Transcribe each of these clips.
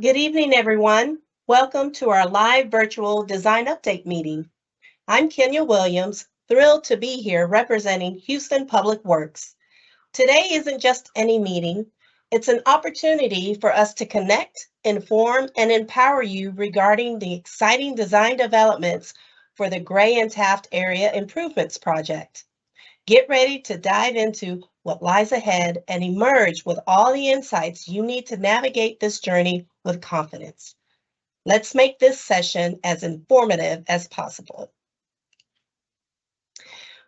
Good evening, everyone. Welcome to our live virtual design update meeting. I'm Kenya Williams, thrilled to be here representing Houston Public Works. Today isn't just any meeting, it's an opportunity for us to connect, inform, and empower you regarding the exciting design developments for the Gray and Taft Area Improvements Project. Get ready to dive into what lies ahead and emerge with all the insights you need to navigate this journey with confidence. Let's make this session as informative as possible.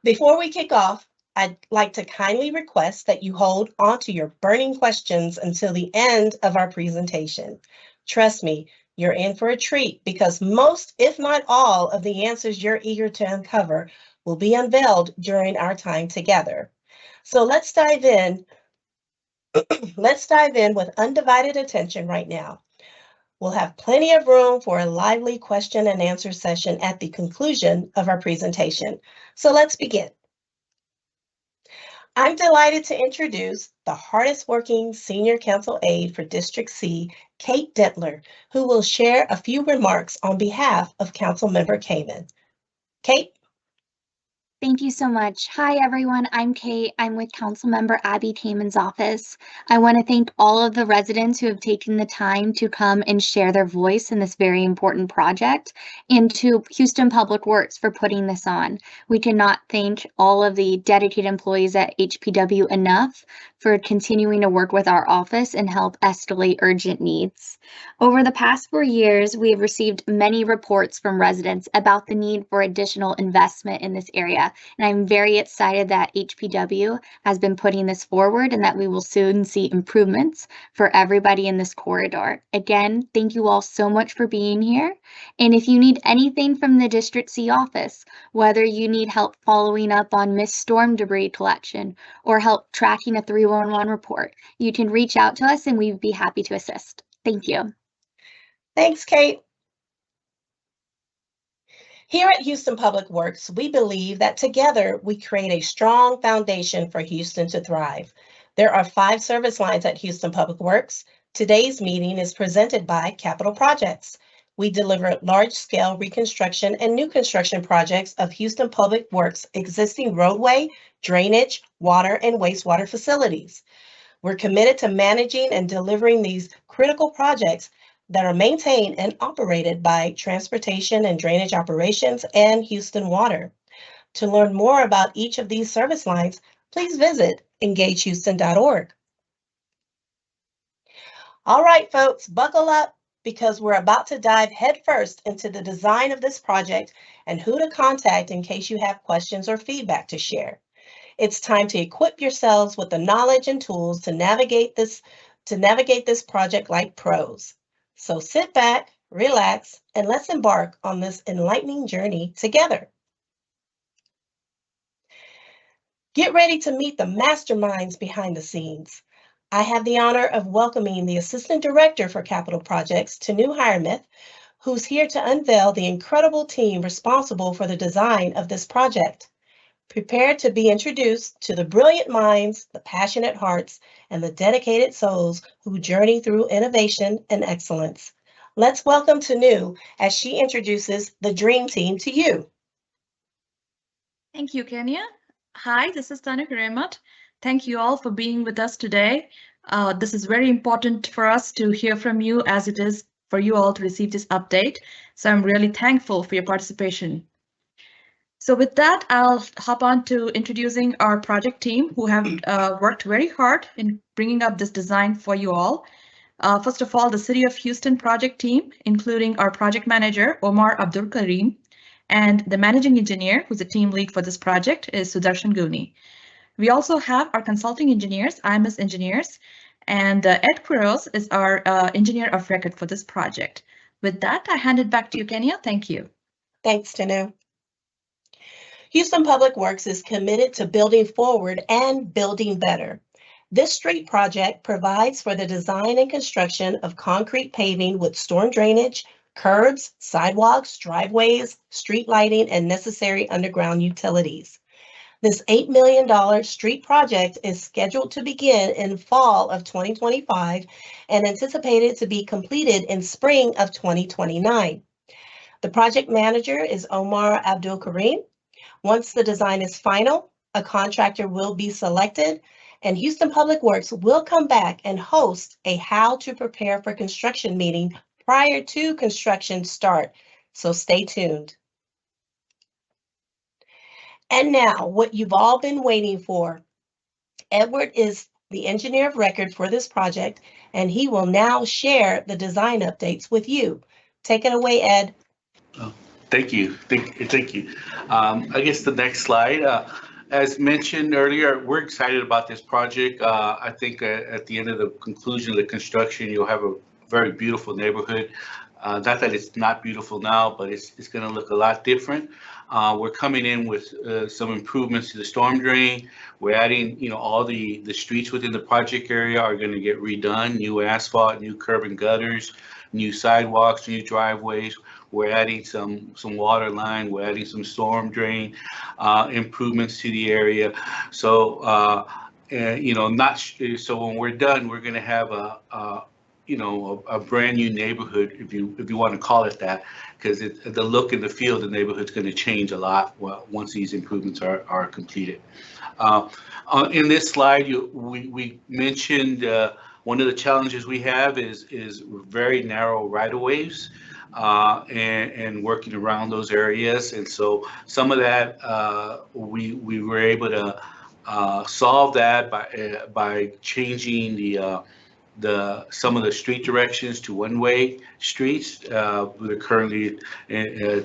Before we kick off, I'd like to kindly request that you hold onto your burning questions until the end of our presentation. Trust me, you're in for a treat because most, if not all, of the answers you're eager to uncover will be unveiled during our time together. So let's dive in. Let's dive in with undivided attention right now. We'll have plenty of room for a lively question and answer session at the conclusion of our presentation. So let's begin. I'm delighted to introduce the hardest working Senior Council Aide for District C, Kate Dentler, who will share a few remarks on behalf of Councilmember Kamen. Kate? Thank you so much. Hi, everyone. I'm Kate. I'm with Councilmember Abby Kamen's office. I want to thank all of the residents who have taken the time to come and share their voice in this very important project, and to Houston Public Works for putting this on. We cannot thank all of the dedicated employees at HPW enough for continuing to work with our office and help escalate urgent needs. Over the past 4 years, we have received many reports from residents about the need for additional investment in this area. And I'm very excited that HPW has been putting this forward and that we will soon see improvements for everybody in this corridor. Again, thank you all so much for being here. And if you need anything from the District C office, whether you need help following up on missed storm debris collection or help tracking a 311 report, you can reach out to us and we'd be happy to assist. Thank you. Thanks, Kate. Here at Houston Public Works, we believe that together we create a strong foundation for Houston to thrive. There are 5 service lines at Houston Public Works. Today's meeting is presented by Capital Projects. We deliver large-scale reconstruction and new construction projects of Houston Public Works' existing roadway, drainage, water, and wastewater facilities. We're committed to managing and delivering these critical projects that are maintained and operated by Transportation and Drainage Operations and Houston Water. To learn more about each of these service lines, please visit engagehouston.org. All right, folks, buckle up because we're about to dive headfirst into the design of this project and who to contact in case you have questions or feedback to share. It's time to equip yourselves with the knowledge and tools to navigate this project like pros. So sit back, relax, and let's embark on this enlightening journey together. Get ready to meet the masterminds behind the scenes. I have the honor of welcoming the Assistant Director for Capital Projects, Tanu Hiremith, who's here to unveil the incredible team responsible for the design of this project. Prepare to be introduced to the brilliant minds, the passionate hearts, and the dedicated souls who journey through innovation and excellence. Let's welcome Tanu as she introduces the Dream Team to you. Thank you, Kenya. Hi, this is Tanu Hiremith. Thank you all for being with us today. This is very important for us to hear from you as it is for you all to receive this update. So I'm really thankful for your participation. So with that, I'll hop on to introducing our project team who have worked very hard in bringing up this design for you all. First of all, the City of Houston project team, including our project manager, Omar Abdul Karim, and the managing engineer, who's a team lead for this project, is Sudarshan Guni. We also have our consulting engineers, IMS engineers, and Ed Quiros is our engineer of record for this project. With that, I hand it back to you, Kenya. Thank you. Thanks, Tanu. Houston Public Works is committed to building forward and building better. This street project provides for the design and construction of concrete paving with storm drainage, curbs, sidewalks, driveways, street lighting, and necessary underground utilities. This $8 million street project is scheduled to begin in fall of 2025 and anticipated to be completed in spring of 2029. The project manager is Omar Abdul Karim. Once the design is final, a contractor will be selected, and Houston Public Works will come back and host a how to prepare for construction meeting prior to construction start. So stay tuned. And now, what you've all been waiting for. Edward is the engineer of record for this project, and he will now share the design updates with you. Take it away, Ed. Oh, thank you. Thank you. I guess the next slide. As mentioned earlier, we're excited about this project. I think at the end of the conclusion of the construction, you'll have a very beautiful neighborhood. Not that it's not beautiful now, but it's going to look a lot different. We're coming in with some improvements to the storm drain. We're adding, all the streets within the project area are going to get redone, new asphalt, new curb and gutters, new sidewalks, new driveways. We're adding some water line. We're adding some storm drain improvements to the area. So, so when we're done, we're going to have a brand new neighborhood, if you want to call it that, because the look and the feel of the neighborhood's going to change a lot once these improvements are completed. In this slide, we mentioned one of the challenges we have is very narrow right-of-ways. And working around those areas. And so some of that, we were able to solve that by changing some of the street directions to one-way streets. We're currently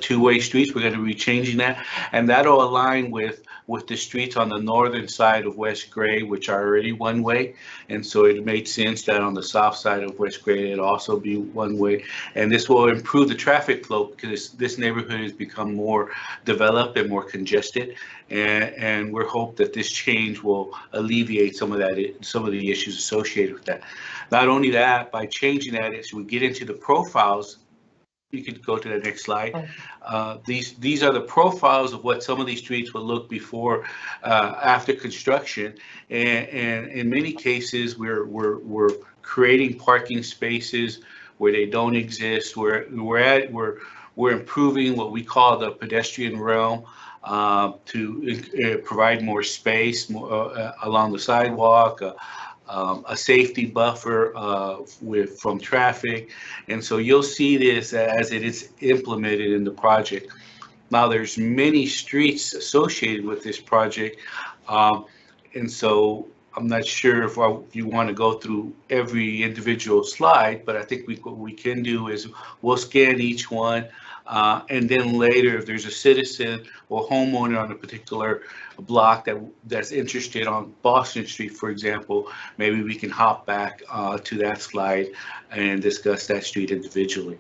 two-way streets. We're going to be changing that, and that'll align with the streets on the northern side of West Gray, which are already one-way. And so it made sense that on the south side of West Gray, it'd also be one-way. And this will improve the traffic flow because this neighborhood has become more developed and more congested. And we're hope that this change will alleviate some of the issues associated with that. Not only that, by changing that, as we get into the profiles, you could go to the next slide. These are the profiles of what some of these streets will look before, after construction, and in many cases we're creating parking spaces where they don't exist. We're improving what we call the pedestrian realm to provide more space along the sidewalk. A safety buffer from traffic. And so you'll see this as it is implemented in the project. Now there's many streets associated with this project. And so I'm not sure if you want to go through every individual slide, but I think what we can do is we'll scan each one. And then later, if there's a citizen or homeowner on a particular block that's interested on Boston Street, for example, maybe we can hop back to that slide and discuss that street individually.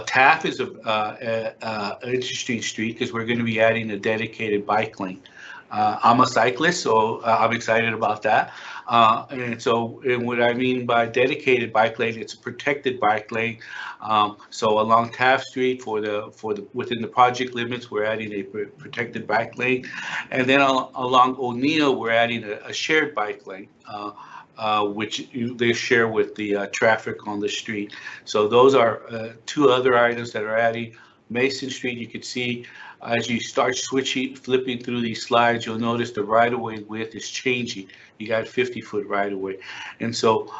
Taft is an interesting street because we're going to be adding a dedicated bike lane. I'm a cyclist, so I'm excited about that. And what I mean by dedicated bike lane, it's a protected bike lane. So along Taft Street within the project limits, we're adding a protected bike lane, and then along O'Neill, we're adding a shared bike lane. Which they share with the traffic on the street. So those are two other items that are adding. Mason Street, you could see as you start flipping through these slides, you'll notice the right-of-way width is changing. You got 50-foot right-of-way. And so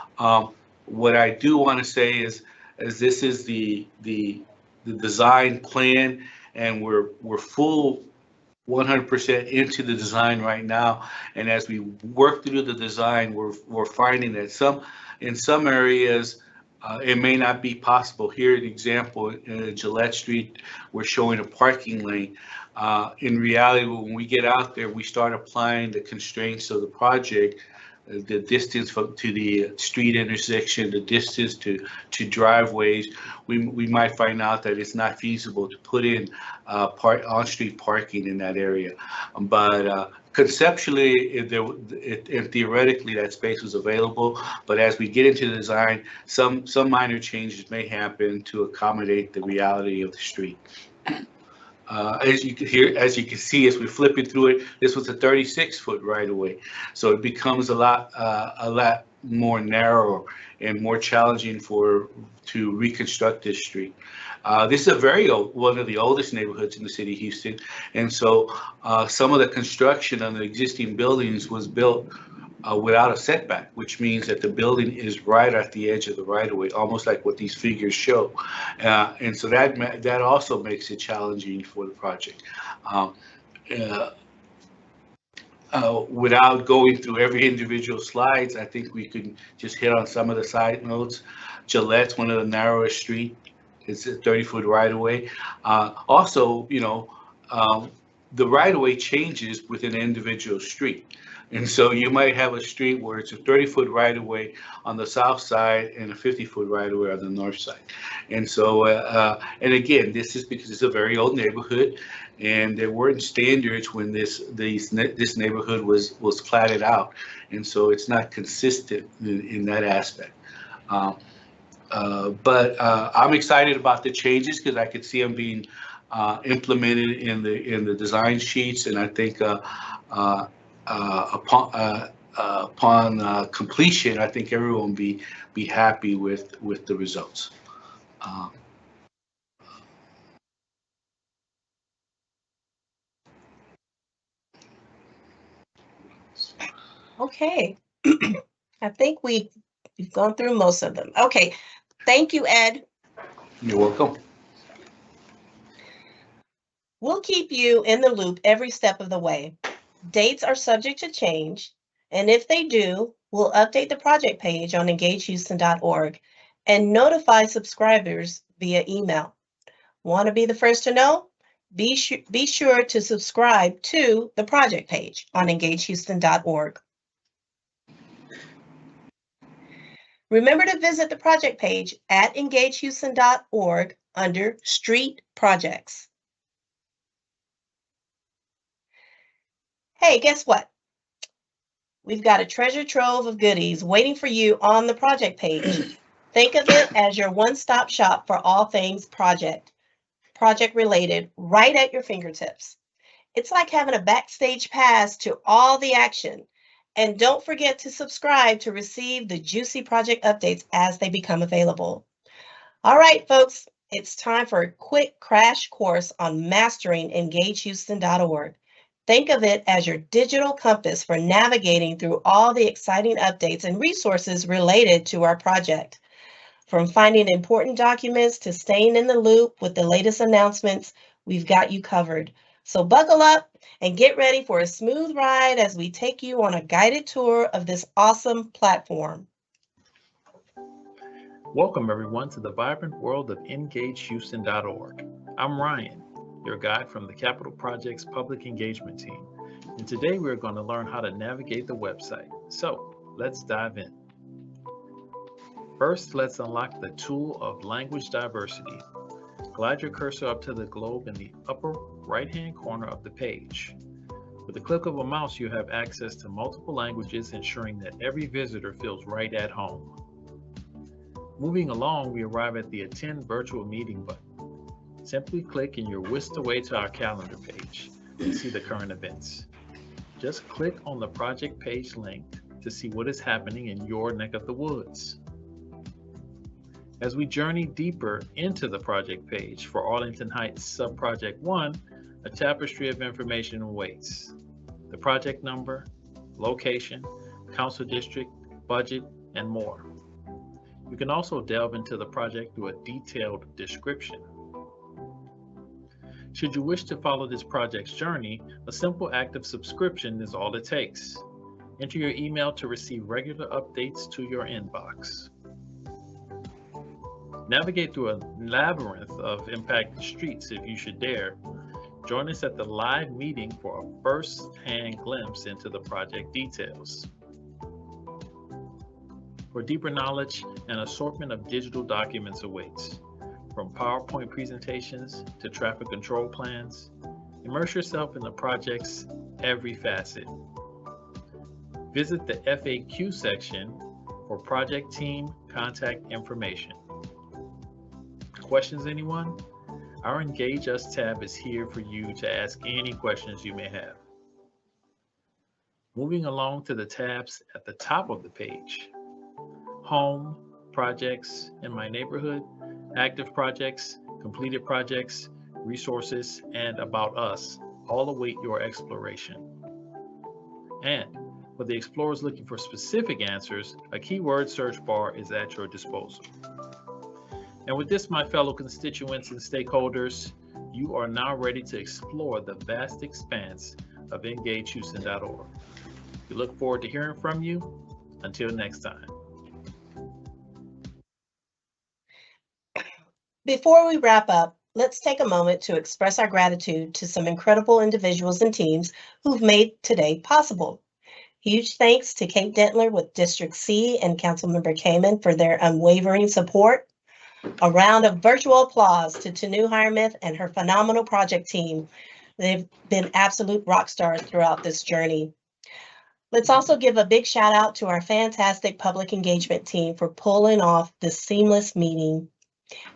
what I do want to say is this is the design plan, and we're full 100% into the design right now. And as we work through the design, we're finding that in some areas, it may not be possible. Here, an example, in Gillette Street, we're showing a parking lane. In reality, when we get out there, we start applying the constraints of the project, the distance to the street intersection, the distance to driveways. We might find out that it's not feasible to put in on-street parking in that area. But conceptually, and theoretically, that space was available. But as we get into the design, some minor changes may happen to accommodate the reality of the street. As you can hear, as you can see, as we're flipping through it, this was a 36-foot right of way, so it becomes a lot more narrow and more challenging to reconstruct this street. This is a very old, one of the oldest neighborhoods in the city of Houston, and so some of the construction on the existing buildings was built without a setback, which means that the building is right at the edge of the right of way, almost like what these figures show. And so that also makes it challenging for the project. Uh, Without going through every individual slides, I think we could just hit on some of the side notes. Gillette's one of the narrowest street. It's a 30-foot right of way. Also, the right of way changes within an individual street. And so you might have a street where it's a 30-foot right of way on the south side and a 50-foot right of way on the north side. And so, and again, this is because it's a very old neighborhood, and there weren't standards when this neighborhood was platted out, and so it's not consistent in that aspect. But I'm excited about the changes because I could see them being implemented in the design sheets, and I think upon completion, I think everyone will be happy with the results. Okay. I think we've gone through most of them. Okay. Thank you, Ed. You're welcome. We'll keep you in the loop every step of the way. Dates are subject to change, and if they do, we'll update the project page on engagehouston.org and notify subscribers via email. Want to be the first to know? Be sure to subscribe to the project page on engagehouston.org. Remember to visit the project page at engagehouston.org under Street Projects. Hey, guess what? We've got a treasure trove of goodies waiting for you on the project page. Think of it as your one-stop shop for all things project related, right at your fingertips. It's like having a backstage pass to all the action. And don't forget to subscribe to receive the juicy project updates as they become available. All right, folks, it's time for a quick crash course on mastering engagehouston.org. Think of it as your digital compass for navigating through all the exciting updates and resources related to our project. From finding important documents to staying in the loop with the latest announcements, we've got you covered. So buckle up and get ready for a smooth ride as we take you on a guided tour of this awesome platform. Welcome everyone to the vibrant world of engagehouston.org. I'm Ryan, your guide from the Capital Project's public engagement team. And today we're going to learn how to navigate the website. So let's dive in. First, let's unlock the tool of language diversity. Glide your cursor up to the globe in the upper right-hand corner of the page. With the click of a mouse, you have access to multiple languages, ensuring that every visitor feels right at home. Moving along, we arrive at the Attend Virtual Meeting button. Simply click and you're whisked away to our calendar page to see the current events. Just click on the project page link to see what is happening in your neck of the woods. As we journey deeper into the project page for Arlington Heights Subproject 1, a tapestry of information awaits. The project number, location, council district, budget, and more. You can also delve into the project through a detailed description. Should you wish to follow this project's journey, a simple act of subscription is all it takes. Enter your email to receive regular updates to your inbox. Navigate through a labyrinth of impacted streets if you should dare. Join us at the live meeting for a first-hand glimpse into the project details. For deeper knowledge, an assortment of digital documents awaits. From PowerPoint presentations to traffic control plans, immerse yourself in the project's every facet. Visit the FAQ section for project team contact information. Questions, anyone? Our Engage Us tab is here for you to ask any questions you may have. Moving along to the tabs at the top of the page. Home, Projects, In My Neighborhood, Active Projects, Completed Projects, Resources, and About Us all await your exploration. And for the explorers looking for specific answers, a keyword search bar is at your disposal. And with this, my fellow constituents and stakeholders, you are now ready to explore the vast expanse of EngageHouston.org. We look forward to hearing from you. Until next time. Before we wrap up, let's take a moment to express our gratitude to some incredible individuals and teams who've made today possible. Huge thanks to Kate Dentler with District C and Councilmember Kamen for their unwavering support. A round of virtual applause to Tanu Hiremith and her phenomenal project team. They've been absolute rock stars throughout this journey. Let's also give a big shout out to our fantastic public engagement team for pulling off this seamless meeting.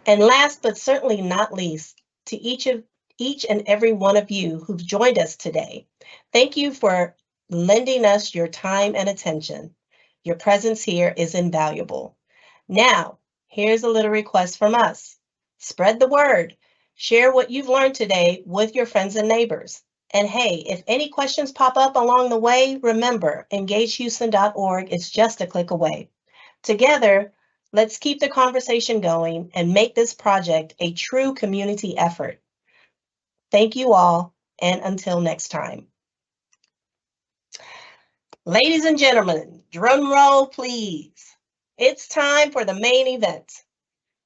And last but certainly not least, to each and every one of you who've joined us today. Thank you for lending us your time and attention. Your presence here is invaluable. Now, here's a little request from us. Spread the word. Share what you've learned today with your friends and neighbors. And hey, if any questions pop up along the way, remember, EngageHouston.org is just a click away. Together, let's keep the conversation going and make this project a true community effort. Thank you all, and until next time. Ladies and gentlemen, drum roll, please. It's time for the main event.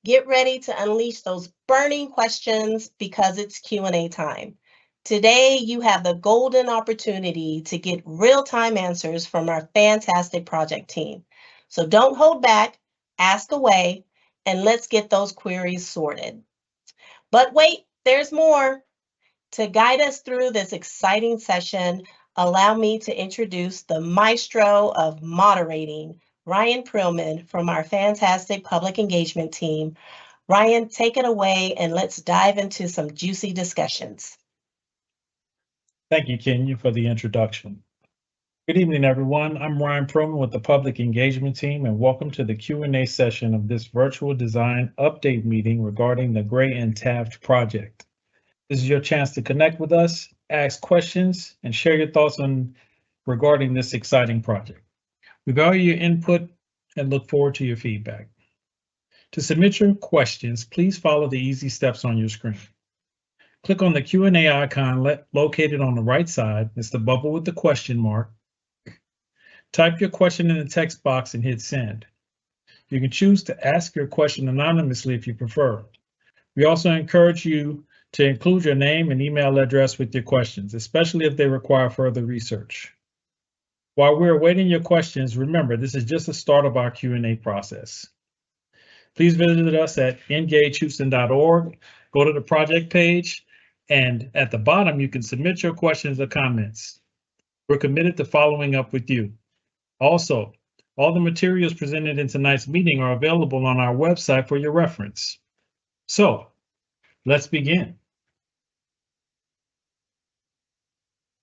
Get ready to unleash those burning questions because it's Q&A time. Today, you have the golden opportunity to get real-time answers from our fantastic project team. So don't hold back, ask away, and let's get those queries sorted. But wait, there's more. To guide us through this exciting session, allow me to introduce the maestro of moderating, Ryan Prillman from our fantastic public engagement team. Ryan, take it away and let's dive into some juicy discussions. Thank you, Kenya, for the introduction. Good evening, everyone. I'm Ryan Prillman with the Public Engagement Team, and welcome to the Q&A session of this virtual design update meeting regarding the Gray and Taft project. This is your chance to connect with us, ask questions, and share your thoughts regarding this exciting project. We value your input and look forward to your feedback. To submit your questions, please follow the easy steps on your screen. Click on the Q&A icon located on the right side. It's the bubble with the question mark. Type your question in the text box and hit send. You can choose to ask your question anonymously if you prefer. We also encourage you to include your name and email address with your questions, especially if they require further research. While we're awaiting your questions, remember, this is just the start of our Q&A process. Please visit us at EngageHouston.org, go to the project page, and at the bottom, you can submit your questions or comments. We're committed to following up with you. Also, all the materials presented in tonight's meeting are available on our website for your reference. So, let's begin.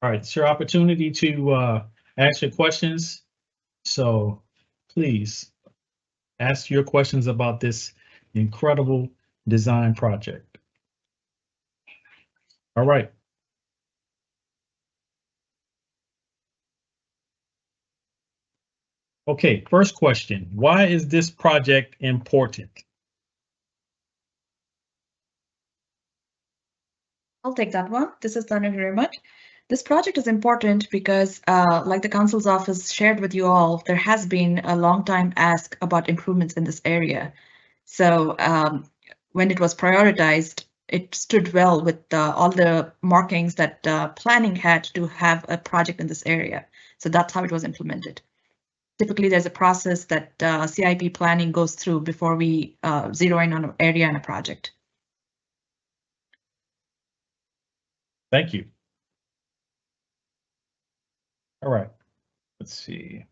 All right, it's your opportunity to ask your questions. So, please ask your questions about this incredible design project. All right. Okay, first question. Why is this project important? I'll take that one. This is Tanu Hiremut. This project is important because, like the council's office shared with you all, there has been a long time ask about improvements in this area. So when it was prioritized, it stood well with all the markings that planning had to have a project in this area. So that's how it was implemented. Typically, there's a process that CIP planning goes through before we zero in on an area and a project. Thank you. All right, let's see.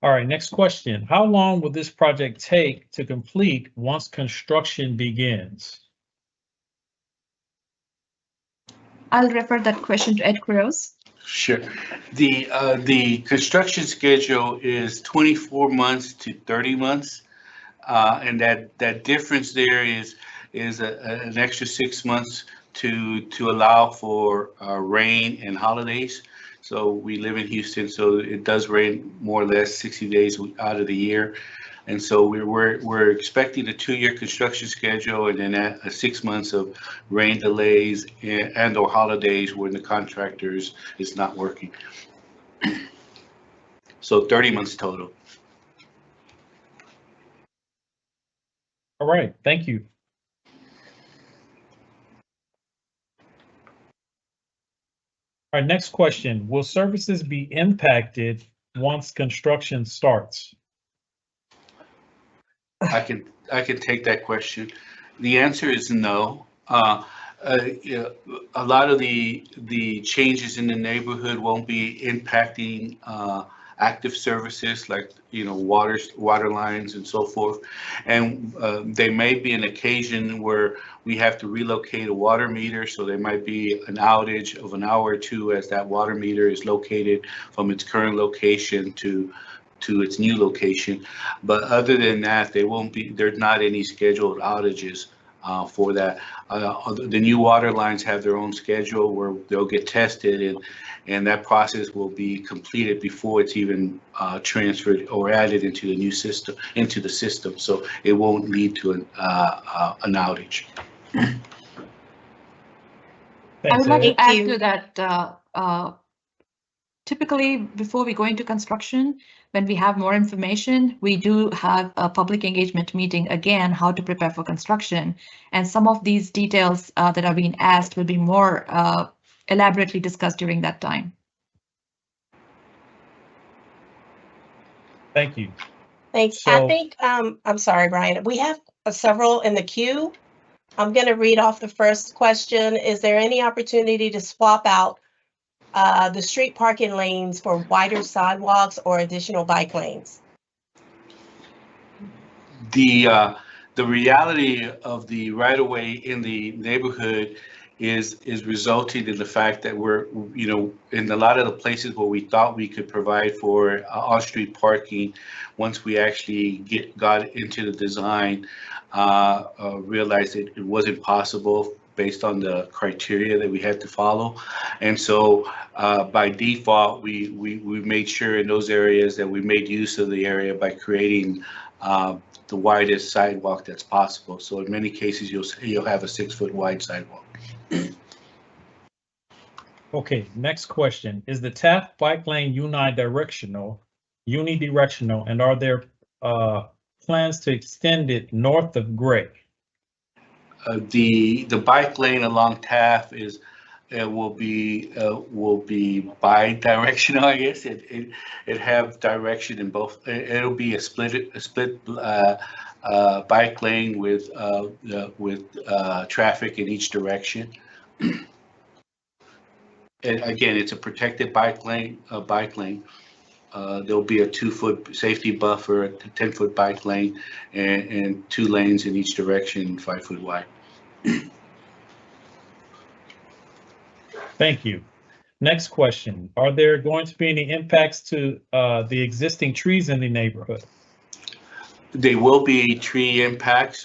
All right, next question. How long will this project take to complete once construction begins? I'll refer that question to Ed Cruz. Sure. The construction schedule is 24 months to 30 months. And that difference there is an extra 6 months to allow for rain and holidays. So we live in Houston, so it does rain more or less 60 days out of the year. And so we're expecting a 2-year construction schedule, and then 6 months of rain delays and or holidays when the contractors is not working. So 30 months total. All right, thank you. All right, next question. Will services be impacted once construction starts? I can take that question. The answer is no. Yeah, a lot of the changes in the neighborhood won't be impacting active services like water lines and so forth. And there may be an occasion where we have to relocate a water meter, so there might be an outage of an hour or two as that water meter is located from its current location to its new location. But other than that, there's not any scheduled outages for that. The new water lines have their own schedule where they'll get tested, and that process will be completed before it's even transferred or added into the new system, so it won't lead to an outage. I Thanks, would like Ed. to add to that. Typically, before we go into construction, when we have more information, we do have a public engagement meeting again, how to prepare for construction. And some of these details that are being asked will be more elaborately discussed during that time. Thank you. Thanks. So- I think, I'm sorry, Brian, we have several in the queue. I'm going to read off the first question. Is there any opportunity to swap out the street parking lanes for wider sidewalks or additional bike lanes? The reality of the right-of-way in the neighborhood is resulting in the fact that we're, in a lot of the places where we thought we could provide for on-street parking, once we actually got into the design, realized it wasn't possible based on the criteria that we had to follow. And so by default, we made sure in those areas that we made use of the area by creating the widest sidewalk that's possible. So in many cases, you'll have a 6-foot wide sidewalk. Okay, next question. Is the Taft bike lane unidirectional, and are there plans to extend it north of Gray? The bike lane along Taft will be bi-directional, I guess. It have direction in both. It'll be a split bike lane with traffic in each direction. And again, it's a protected bike lane. There'll be a 2-foot safety buffer, a 10-foot bike lane, and 2 lanes in each direction, 5-foot wide. Thank you. Next question. Are there going to be any impacts to the existing trees in the neighborhood? There will be tree impacts.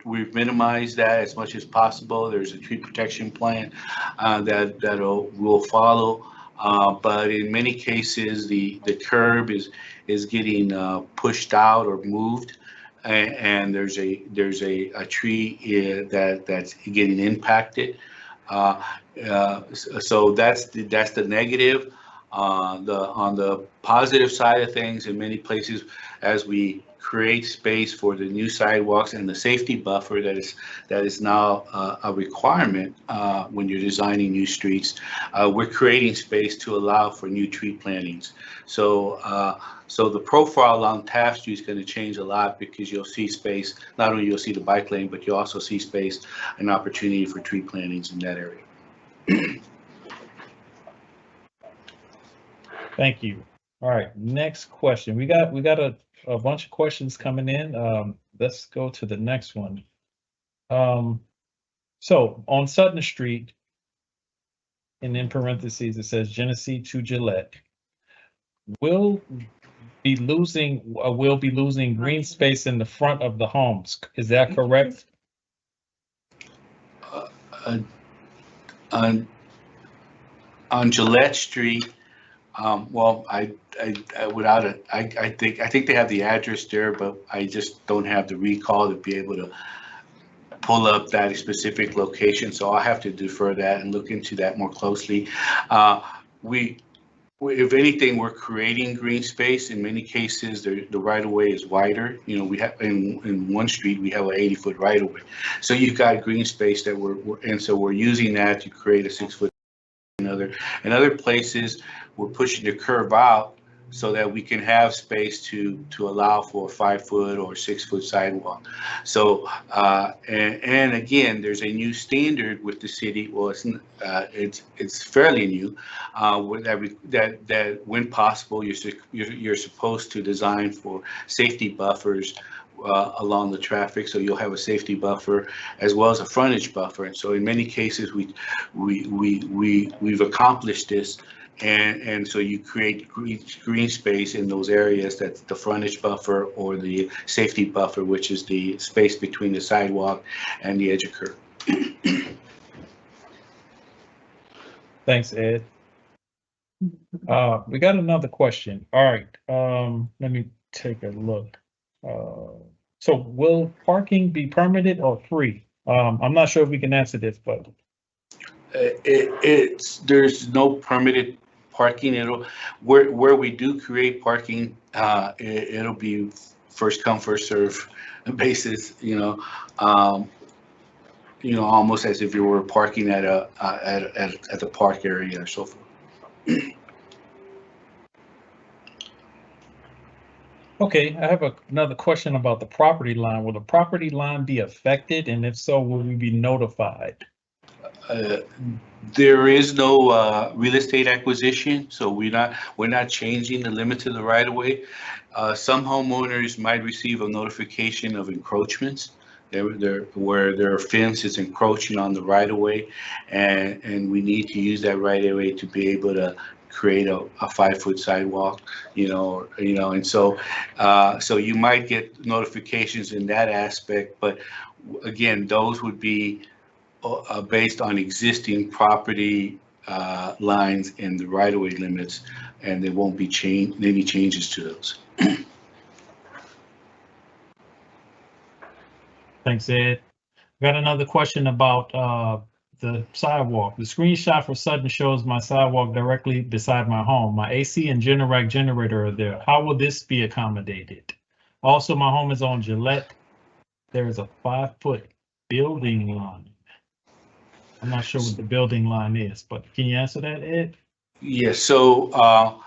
We've minimized that as much as possible. There's a tree protection plan that will follow. But in many cases, the curb is getting pushed out or moved, and there's a tree that's getting impacted. So that's the negative. On the positive side of things, in many places, as we create space for the new sidewalks and the safety buffer that is now a requirement when you're designing new streets, we're creating space to allow for new tree plantings. So the profile along Taft Street is going to change a lot, because you'll see space. Not only you'll see the bike lane, but you'll also see space and opportunity for tree plantings in that area. Thank you. All right, next question. We got a bunch of questions coming in. Let's go to the next one. So on Sutton Street, and in parentheses, it says Genesee to Gillette. We'll be losing green space in the front of the homes. Is that correct? On Gillette Street, well, I think they have the address there, but I just don't have the recall to be able to pull up that specific location. So I'll have to defer that and look into that more closely. If anything, we're creating green space. In many cases, the right of way is wider. You know, we have in one street we have an 80-foot right of way, so you've got green space that we're using that to create a 6-foot. In other places, we're pushing the curve out so that we can have space to allow for a 5-foot or 6-foot sidewalk. So and again, there's a new standard with the city. Well, it's fairly new. That when possible, you're supposed to design for safety buffers along the traffic, so you'll have a safety buffer as well as a frontage buffer. And so in many cases, we've accomplished this. And so you create green space in those areas, that's the frontage buffer or the safety buffer, which is the space between the sidewalk and the edge of curb. Thanks, Ed. We got another question. All right, let me take a look. So will parking be permitted or free? I'm not sure if we can answer this, but there's no permitted parking. Where we do create parking, it'll be first come first serve basis. Almost as if you were parking at the park area or so forth. okay, I have another question about the property line. Will the property line be affected, and if so, will we be notified? There is no real estate acquisition, so we're not changing the limit to the right of way. Some homeowners might receive a notification of encroachments. Where their fence is encroaching on the right of way, and we need to use that right of way to be able to create a 5-foot sidewalk, and so you might get notifications in that aspect, but again, those would be based on existing property lines and the right of way limits, and there won't be any changes to those. Thanks, Ed. Got another question about the sidewalk. The screenshot for Sutton shows my sidewalk directly beside my home. My AC and Generac generator are there. How will this be accommodated? Also, my home is on Gillette. There is a 5-foot building line. I'm not sure what the building line is, but can you answer that, Ed? Yes. So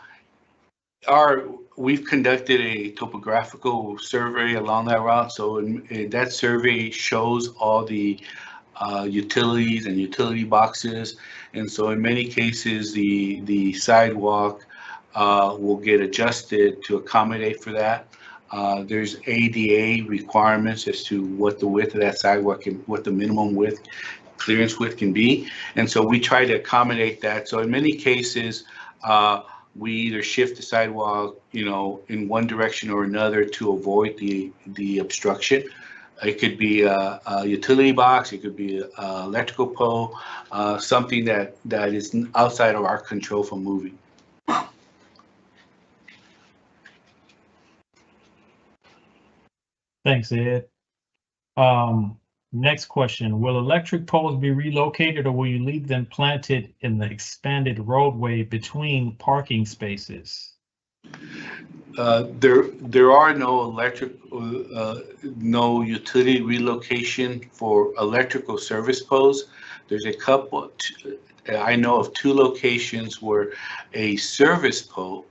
we've conducted a topographical survey along that route. So that survey shows all the utilities and utility boxes. And so in many cases, the sidewalk will get adjusted to accommodate for that. There's ADA requirements as to what the width of that sidewalk and what the minimum width, clearance width can be. And so we try to accommodate that. So in many cases, we either shift the sidewalk, in one direction or another to avoid the obstruction. It could be a utility box, it could be an electrical pole, something that is outside of our control from moving. Thanks, Ed. Next question, will electric poles be relocated or will you leave them planted in the expanded roadway between parking spaces? There are no utility relocation for electrical service poles. There's a couple, I know of 2 locations where a service pole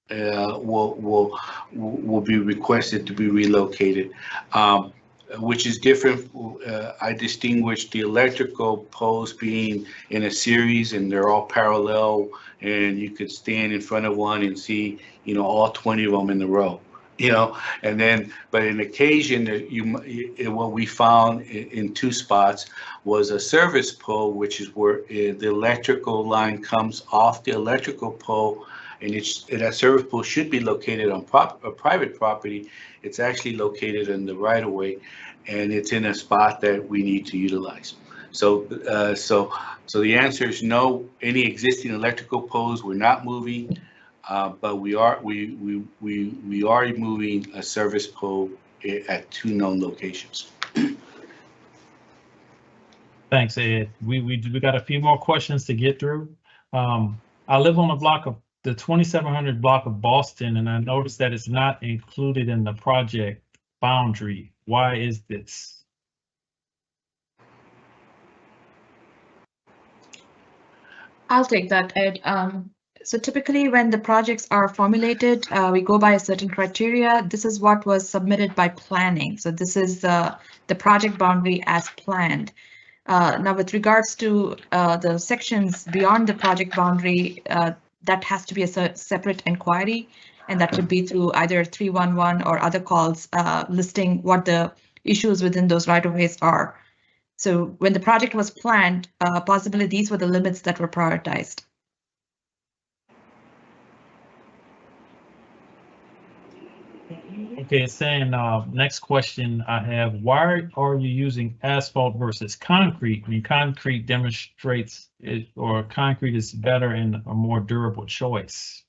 will be requested to be relocated. which is different. I distinguish the electrical poles being in a series and they're all parallel, and you could stand in front of one and see, all 20 of them in a row. And then, but in occasion, what we found in two spots was a service pole, which is where the electrical line comes off the electrical pole, and that service pole should be located on a private property. It's actually located in the right of way, and it's in a spot that we need to utilize. So the answer is no. Any existing electrical poles we're not moving. But we are moving a service pole at two known locations. Thanks, Ed. We got a few more questions to get through. I live on the 2700 block of Boston, and I noticed that it's not included in the project boundary. Why is this? I'll take that, Ed. So typically when the projects are formulated, we go by a certain criteria. This is what was submitted by planning. So this is the project boundary as planned. Now with regards to the sections beyond the project boundary, that has to be a separate inquiry, and that could be through either 311 or other calls listing what the issues within those right-of-ways are. So when the project was planned, possibly these were the limits that were prioritized. Okay, it's saying, next question I have, why are you using asphalt versus concrete? I mean, concrete demonstrates it, or concrete is better and a more durable choice.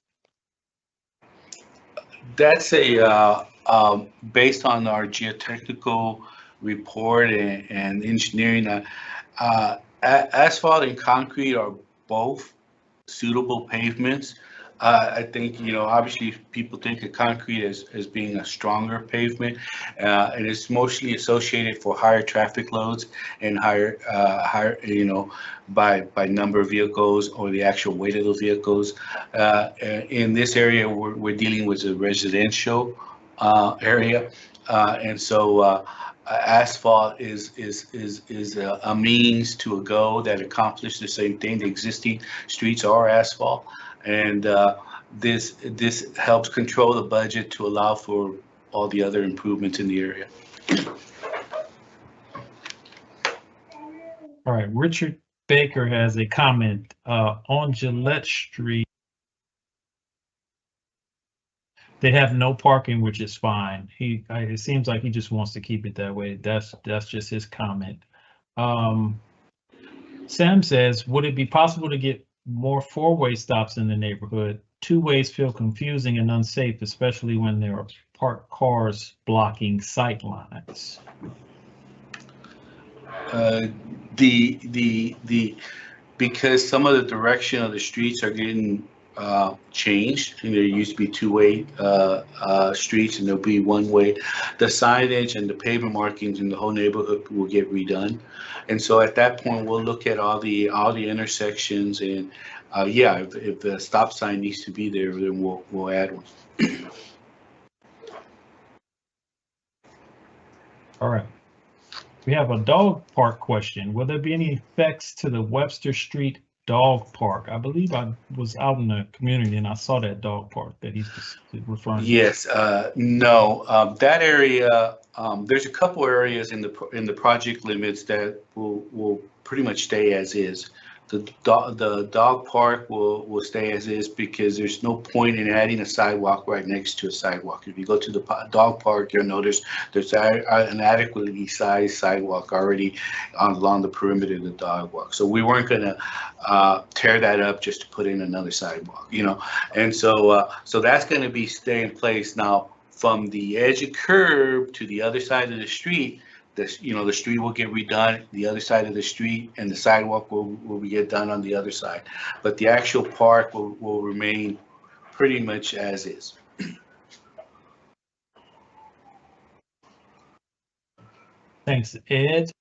That's based on our geotechnical report and engineering. Asphalt and concrete are both suitable pavements. I think, obviously people think of concrete as being a stronger pavement, and it's mostly associated for higher traffic loads and higher, by number of vehicles or the actual weight of the vehicles. In this area, we're dealing with a residential area, and so asphalt is a means to a goal that accomplishes the same thing. The existing streets are asphalt, and this helps control the budget to allow for all the other improvements in the area. All right, Richard Baker has a comment on Gillette Street. They have no parking, which is fine. It seems like he just wants to keep it that way. That's just his comment. Sam says, would it be possible to get more four-way stops in the neighborhood? Two ways feel confusing and unsafe, especially when there are parked cars blocking sight lines. Because some of the direction of the streets are getting changed, and there used to be two-way streets, and there'll be one-way. The signage and the pavement markings in the whole neighborhood will get redone, and so at that point we'll look at all the intersections, and if the stop sign needs to be there, then we'll add one. All right. We have a dog park question. Will there be any effects to the Webster Street dog park? I believe I was out in the community and I saw that dog park that he's referring to. Yes, no, that area, there's a couple areas in the project limits that will pretty much stay as is. The dog park will stay as is because there's no point in adding a sidewalk right next to a sidewalk. If you go to the dog park, you'll notice there's an adequately sized sidewalk already along the perimeter of the dog walk. So we weren't going to tear that up just to put in another sidewalk, and so that's going to stay in place. Now, from the edge of curb to the other side of the street, the street will get redone, the other side of the street, and the sidewalk will get done on the other side. But the actual park will remain pretty much as is. Thanks, Ed.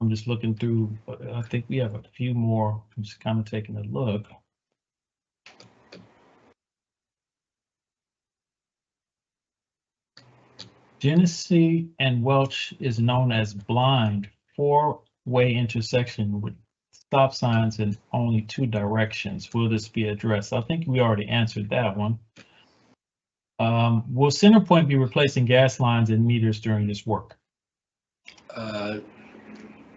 I'm just looking through, I think we have a few more. I'm just kind of taking a look. Genesee and Welch is known as blind four-way intersection with stop signs in only two directions. Will this be addressed? I think we already answered that one. Will Centerpoint be replacing gas lines and meters during this work?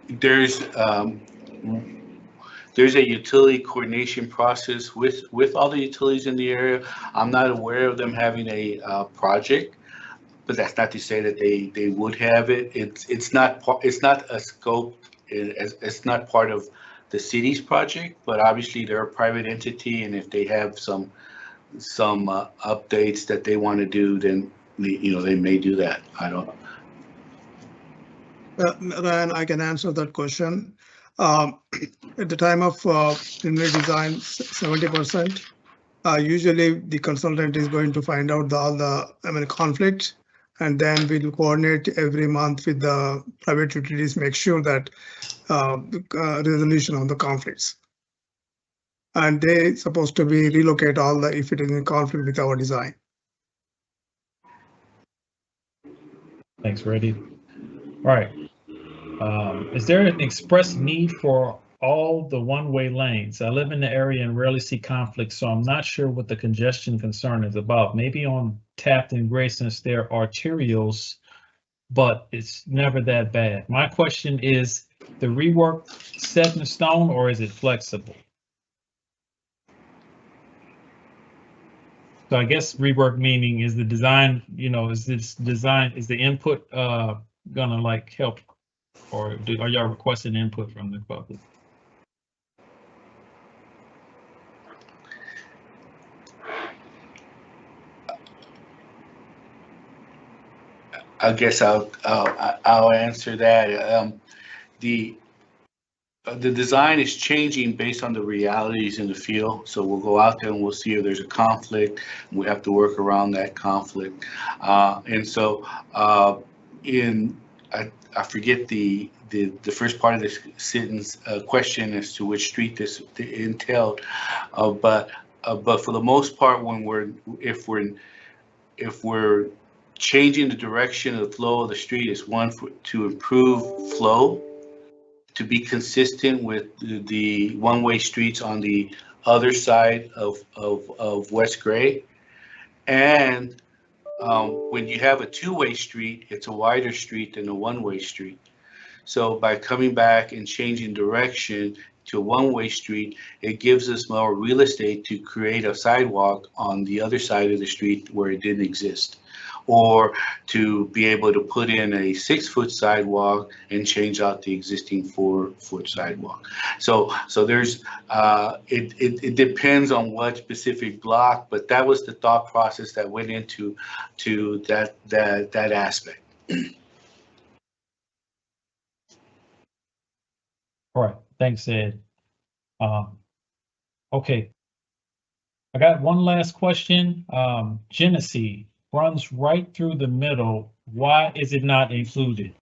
There's a utility coordination process with all the utilities in the area. I'm not aware of them having a project, but that's not to say that they would have it. It's not a scope. It's not part of the city's project, but obviously they're a private entity, and if they have some updates that they want to do, then they may do that. I don't know. Ryan, I can answer that question. At the time of preliminary design, 70%. Usually, the consultant is going to find out all the conflicts, and then we'll coordinate every month with the private utilities, make sure that resolution of the conflicts. And they supposed to be relocate all the if it is in conflict with our design. Thanks, Reddy. All right. Is there an express need for all the one-way lanes? I live in the area and rarely see conflicts, so I'm not sure what the congestion concern is about. Maybe on Taft and Gray, since they're arterials, but it's never that bad. My question is, the rework set in stone or is it flexible? So I guess rework meaning is the design, is the input gonna like help? Or are y'all requesting input from the public? I guess I'll answer that. The design is changing based on the realities in the field. So we'll go out there and we'll see if there's a conflict. And we have to work around that conflict. And so I forget the first part of this sentence question as to which street this entailed, but for the most part, if we're changing the direction of the flow of the street, is one to improve flow, to be consistent with the one-way streets on the other side of West Gray, and when you have a two-way street, it's a wider street than a one-way street. So by coming back and changing direction to a one-way street, it gives us more real estate to create a sidewalk on the other side of the street where it didn't exist, or to be able to put in a 6-foot sidewalk and change out the existing 4-foot sidewalk. So there's it depends on what specific block, but that was the thought process that went into that aspect. All right, thanks, Ed. Okay, I got one last question. Genesee runs right through the middle. Why is it not included?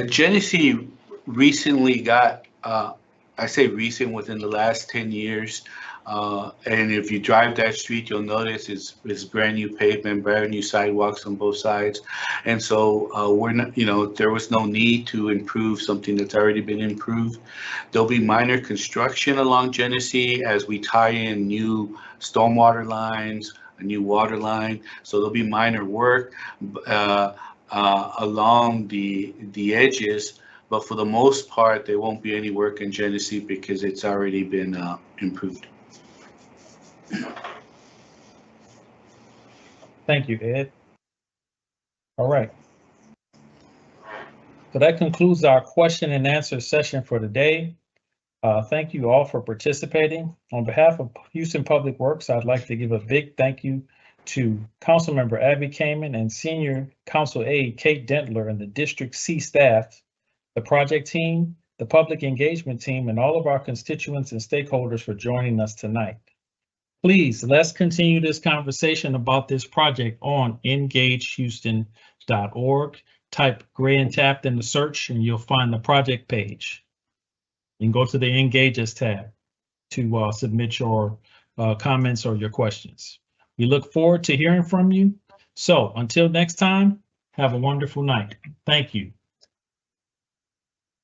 Genesee recently got, I say recent, within the last 10 years. And if you drive that street, you'll notice it's brand new pavement, brand new sidewalks on both sides. And so we're not, there was no need to improve something that's already been improved. There'll be minor construction along Genesee as we tie in new stormwater lines, a new water line. So there'll be minor work along the edges, but for the most part, there won't be any work in Genesee because it's already been improved. Thank you, Ed. All right. So that concludes our question and answer session for today. Thank you all for participating. On behalf of Houston Public Works, I'd like to give a big thank you to Councilmember Abby Kamen and Senior Council Aide Kate Dentler and the District C staff, the project team, the public engagement team, and all of our constituents and stakeholders for joining us tonight. Please, let's continue this conversation about this project on engagehouston.org. Type Gray and Taft in the search and you'll find the project page. You can go to the Engage Us tab to submit your comments or your questions. We look forward to hearing from you. So until next time, have a wonderful night. Thank you.